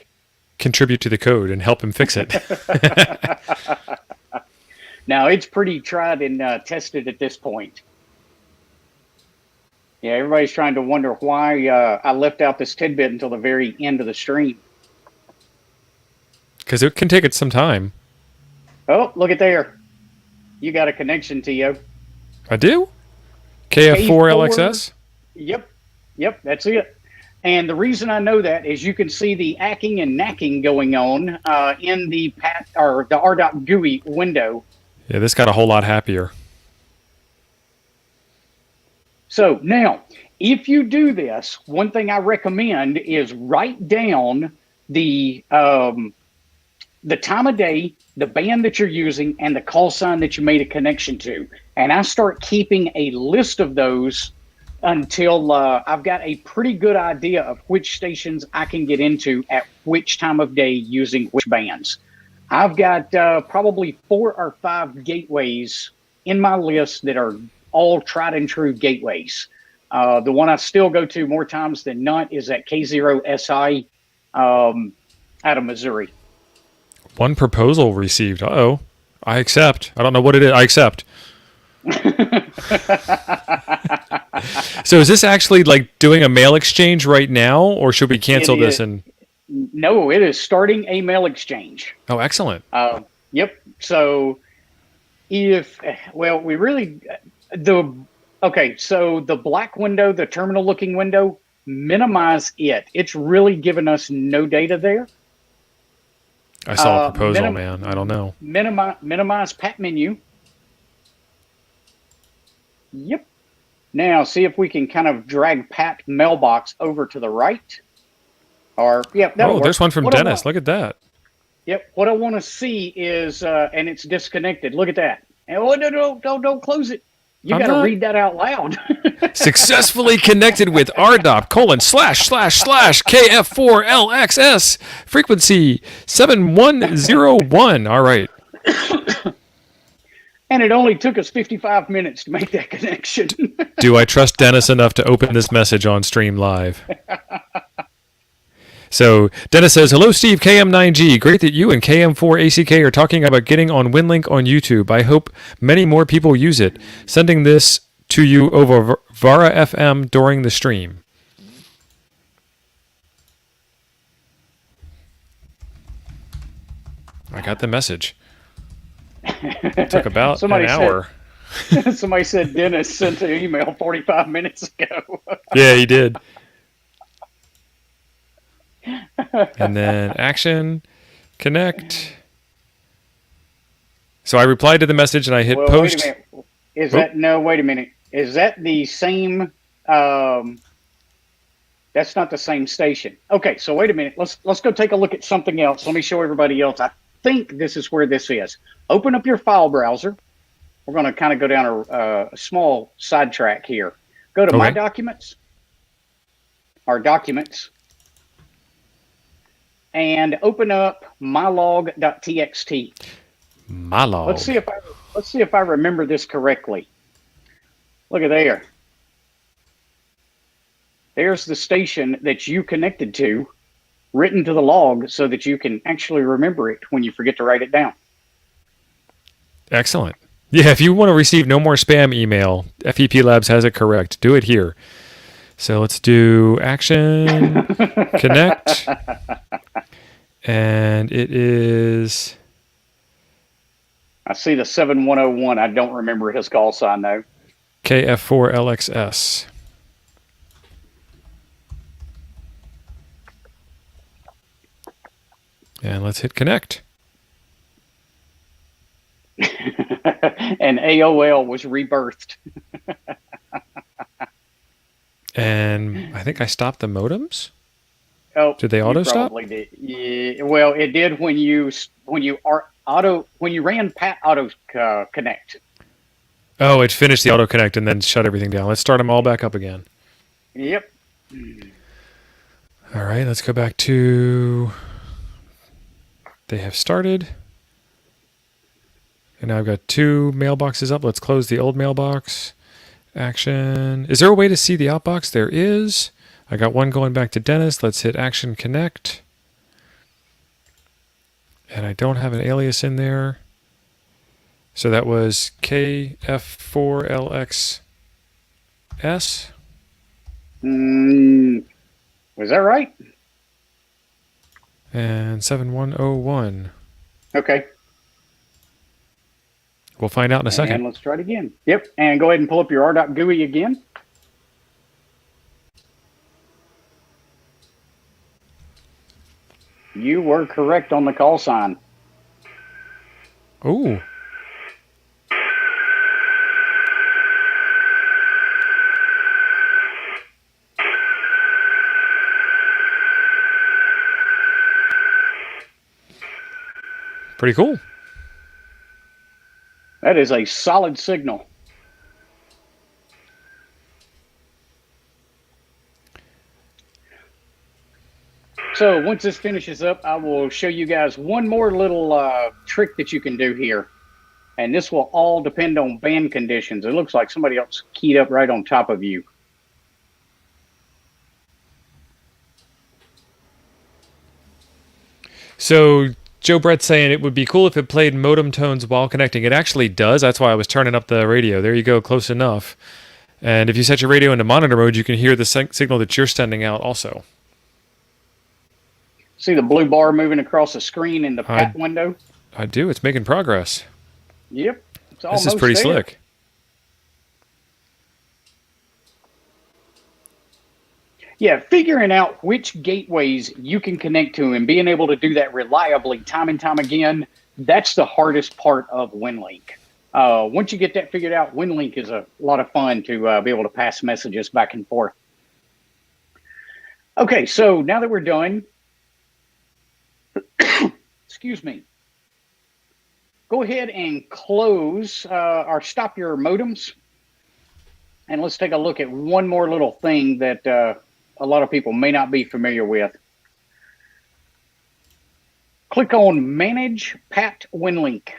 Contribute to the code and help him fix it. Now, it's pretty tried and tested at this point. Yeah, everybody's trying to wonder why I left out this tidbit until the very end of the stream. Because it can take it some time. Oh, look at there. You got a connection, TO. I do? KF4LXS? Yep, that's it. And the reason I know that is you can see the acking and knacking going on in the PAT or the RDOT GUI window. Yeah, this got a whole lot happier. So now, if you do this, one thing I recommend is write down the time of day, the band that you're using, and the call sign that you made a connection to. And I start keeping a list of those until I've got a pretty good idea of which stations I can get into at which time of day using which bands. I've got probably 4 or 5 gateways in my list that are all tried and true gateways. The one I still go to more times than not is at K0SI out of Missouri. One proposal received. Uh-oh. I accept. I don't know what it is. I accept. So is this actually like doing a mail exchange right now, or should we cancel this? No, it is starting a mail exchange. Oh, excellent. Yep. So so the black window, the terminal looking window, minimize it. It's really giving us no data there. I saw a proposal, man. I don't know. Minimize pat menu. Yep. Now see if we can kind of drag pat mailbox over to the right. Or yep, that'll work. There's one from Dennis. Look at that. Yep. What I want to see is, and it's disconnected. Look at that. And don't close it. You got to read that out loud. Successfully connected with RDOP://KF4LXS frequency 7101. All right. And it only took us 55 minutes to make that connection. Do I trust Dennis enough to open this message on stream live? So Dennis says, hello, Steve, KM9G. Great that you and KM4ACK are talking about getting on Winlink on YouTube. I hope many more people use it. Sending this to you over Vara FM during the stream. I got the message. It took about an hour. Somebody said Dennis sent an email 45 minutes ago. Yeah, he did. And then action, connect. So I replied to the message and I hit post. Wait a minute. Wait a minute. Is that the same? That's not the same station. Okay, so wait a minute. Let's go take a look at something else. Let me show everybody else. I think this is where this is. Open up your file browser. We're going to kind of go down a small sidetrack here. Go to My Documents, our Documents, and open up mylog.txt. Mylog. Let's see if I remember this correctly. Look at there. There's the station that you connected to, written to the log so that you can actually remember it when you forget to write it down. Excellent. Yeah, if you want to receive no more spam email, FEP Labs has it correct. Do it here. So let's do action, connect, and it is... I see the 7101. I don't remember his call sign, though. KF4LXS. And let's hit connect. And AOL was rebirthed. And I think I stopped the modems. Oh, did they auto stop? Probably did. Yeah, well, it did when you ran pat auto connect. Oh, it finished the auto connect and then shut everything down. Let's start them all back up again. Yep. All right, let's go back to... They have started. And now I've got two mailboxes up. Let's close the old mailbox. Action. Is there a way to see the outbox? There is. I got one going back to Dennis. Let's hit action connect. And I don't have an alias in there. So that was KF4LXS. Was that right? And 7101. Okay. We'll find out in a second. And let's try it again. Yep. And go ahead and pull up your R.GUI again. You were correct on the call sign. Ooh. Pretty cool. That is a solid signal. So once this finishes up, I will show you guys one more little trick that you can do here. And this will all depend on band conditions. It looks like somebody else keyed up right on top of you. So Joe Brett's saying it would be cool if it played modem tones while connecting. It actually does. That's why I was turning up the radio. There you go, close enough. And if you set your radio into monitor mode, you can hear the signal that you're sending out also. See the blue bar moving across the screen in the PAT window? I do. It's making progress. Yep. This is pretty slick. Yeah, figuring out which gateways you can connect to and being able to do that reliably time and time again, that's the hardest part of Winlink. Once you get that figured out, Winlink is a lot of fun to be able to pass messages back and forth. Okay, so now that we're done, excuse me, go ahead and close or stop your modems. And let's take a look at one more little thing that a lot of people may not be familiar with. Click on Manage Pat Winlink.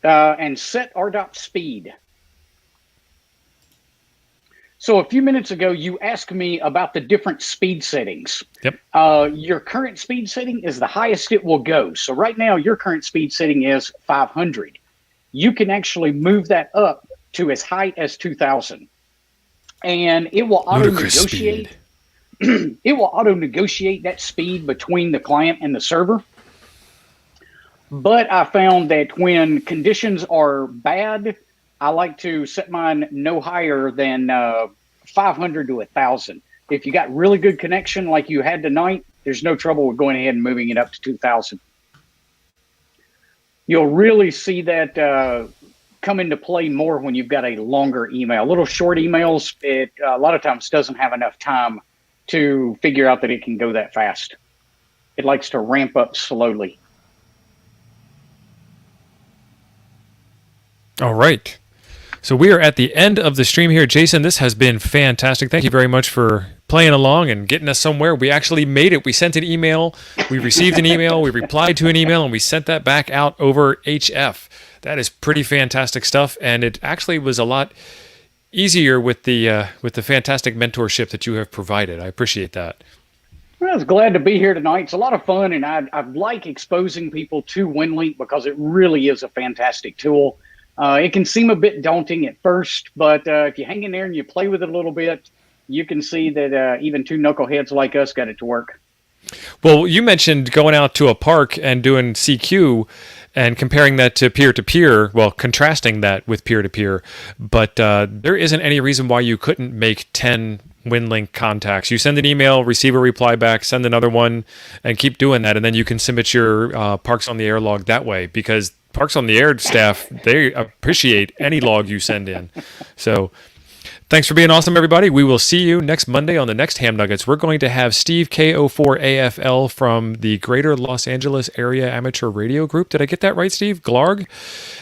And set RDOT speed. So a few minutes ago, you asked me about the different speed settings. Yep. Your current speed setting is the highest it will go. So right now, your current speed setting is 500. You can actually move that up to as high as 2,000. And it will auto-negotiate. It will auto-negotiate that speed between the client and the server. But I found that when conditions are bad, I like to set mine no higher than 500 to 1,000. If you got really good connection like you had tonight, there's no trouble with going ahead and moving it up to 2,000. You'll really see that come into play more when you've got a longer email. Little short emails, it a lot of times doesn't have enough time to figure out that it can go that fast. It likes to ramp up slowly. All right. So we are at the end of the stream here. Jason, this has been fantastic. Thank you very much for playing along and getting us somewhere. We actually made it. We sent an email. We received an email. We replied to an email, and we sent that back out over HF. That is pretty fantastic stuff, and it actually was a lot easier with the fantastic mentorship that you have provided. I appreciate that. Well, I was glad to be here tonight. It's a lot of fun, and I like exposing people to Winlink because it really is a fantastic tool. It can seem a bit daunting at first, but if you hang in there and you play with it a little bit, you can see that even two knuckleheads like us got it to work. Well, you mentioned going out to a park and doing CQ and comparing that to peer-to-peer, well, contrasting that with peer-to-peer, but there isn't any reason why you couldn't make 10 Winlink contacts. You send an email, receive a reply back, send another one, and keep doing that, and then you can submit your Parks on the Air log that way, because Parks on the Air staff, they appreciate any log you send in. So thanks for being awesome, everybody. We will see you next Monday on the next Ham Nuggets. We're going to have Steve KM4ACK from the Greater Los Angeles Area Amateur Radio Group. Did I get that right, Steve? Glarg?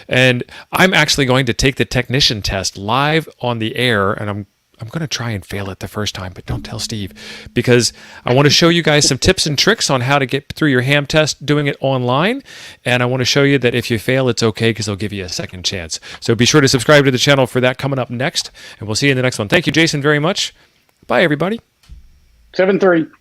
And I'm actually going to take the technician test live on the air, and I'm going to try and fail it the first time, but don't tell Steve, because I want to show you guys some tips and tricks on how to get through your ham test doing it online. And I want to show you that if you fail, it's okay, because they'll give you a second chance. So be sure to subscribe to the channel for that coming up next, and we'll see you in the next one. Thank you, Jason, very much. Bye, everybody. 7-3.